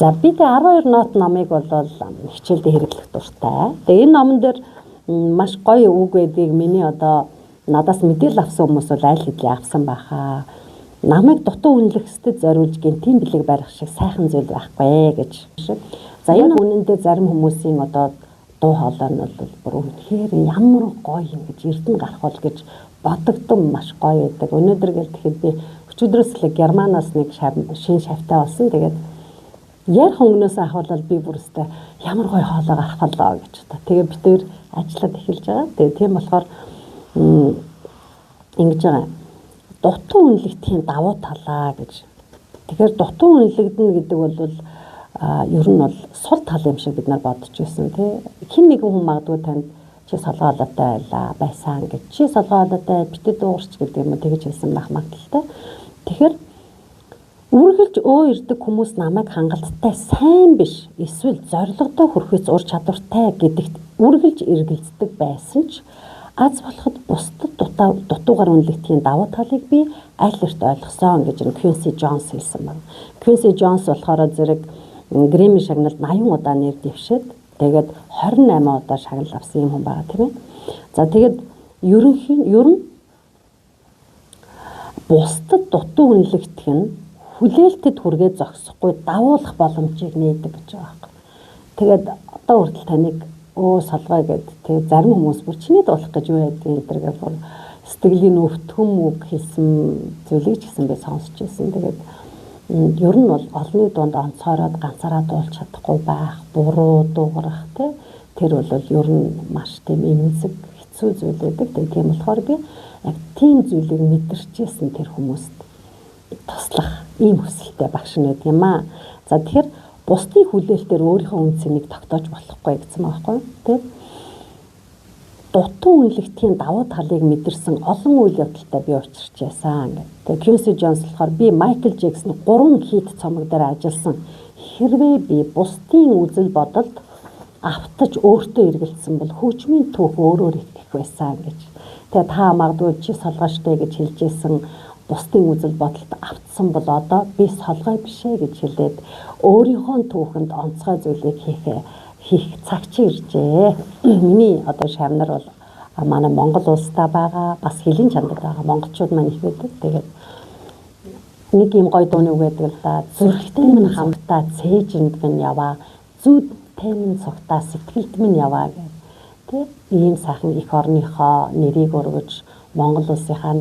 За бид 12 нот номыг бол хичээлдээ хэрэглэх дуртай. Тэгээ энэ номон дээр маш гоё үг байдгийг миний одоо надаас мэдээлэл авсан хүмүүс бол аль хэдийн авсан байхаа. Намайг дутуу үнэлэхсэд зориулж гинтийн бэлэг барих шиг сайхан зүйл байхгүй гэж. За энэ үнэндээ зарим хүмүүсийн одоо дуу хоолой нь бол бүр үнэхээр ямар гоё юм гэж эрдэнэ гарах бол гэж бодогдсон маш гоё байдаг. Өнөөдөр гэл тэгэхэд би өчигдрөөс л Германаас нэг шин шавтай болсон. Тэгээд яар хөнгнөөс ахвал би бүрстэ ямар гоё хоолой гарах болоо гэж та. Тэгээ бид тээр ажиллаад эхэлж байгаа. Тэгээ тийм болохоор ингэж байгаа. Дутуу үнэлэгдэхийн давуу талаа гэж. Тэгэхээр дутуу үнэлэгдэнэ гэдэг бол ер нь бол сул тал юм шиг бид нар бодож байсан тий. Хэн нэгэн хүн магадгүй танд чи солгоолоотой байсан гэж. Чи солгоолоотой битээ дуурч гэдэг юм тэгж хэлсэн байх магадaltaй. Тэгэхээр үргэлж ирдэг хүмүүс намайг хангалттай сайн биш эсвэл зорилгодоо хүрэхээс ур чадвартай гэдэгт үргэлж эргэлздэг байсан ч аз болоход бусдад дутуугаар үнэлэгдэхийн давуу талыг би аль эрт ойлгосон гэж Квинси Джонс хэлсэн байна. Квинси Джонс болохоор зэрэг Грэмми шагналд 80 удаа нэр дэвшээд тэгээд 28 удаа шагнал авсан юм хүн байгаа тийм ээ. За тэгээд ер нь бусдад дутуу үнэлэгдэх нь хүлээлтэд хүргээд зогсохгүй давуулах боломжийг нээдэг гэж байгаа юм. Тэгээд одоо хүртэл таныг салгай гэд тэгээд зарим хүмүүс бүр чиний дуулах гэж юу байдгийг энэ бүр сэтгэлийн өвтгөн үг хэлсэн зүйлийг ч гэсэн би сонсч байсан. Тэгээд ер нь бол олонний дунд онцгойроод ганцаараа дуулж чадахгүй байх, буруу дуугарах тэр бол ер нь маш тийм эмзэг хэцүү зүйл байдаг. Тийм болохоор би яг тийм зүйлийг мэдэрчээсэн тэр хүмүүст туслах ийм хүсэлтэй багш нэт юм аа. За тэгэхээр бусдын хүлээлтээр өөрийнхөө үн цэнийг тогтоож болохгүй гэсэн байгаа байхгүй тий. Дутуу үнэлэгдэхийн давуу талыг мэдэрсэн олон үйл явдалтай би учирч яасан гэх. Тэгээ Квинси Джонс болохоор би Майкл Джексны 3 хит цомог дээр ажилласан. Хэрвээ би бусдын үзэл бодолд автаж өөртөө эргэлзсэн бол хөгжмийн түүх өөрөөр итгэх байсан гэж. Тэгээ та магадгүй чи солгоочтой гэж хэлжсэн бусдын үзэл бодолд автсан бол одоо би солгой бишээ гэж хэлээд өөрийнхөө түүхэнд онцгой зүйлийг хийх цаг чи иржээ. Миний одоо шавнар бол манай Монгол улстай байгаа, бас хэлийн чанар байгаа монголчууд маань их байдаг. Тэгээд нэг юм гоё дууны үг байдаг л да. Зүрхтэй минь хамтаа цээжинд минь яваа, зүйтэй минь цогтаа сэтгэлд минь яваа гэх. Тэг ийм сайхан их орныхоо нэрийг өргөж Монгол улсынхаа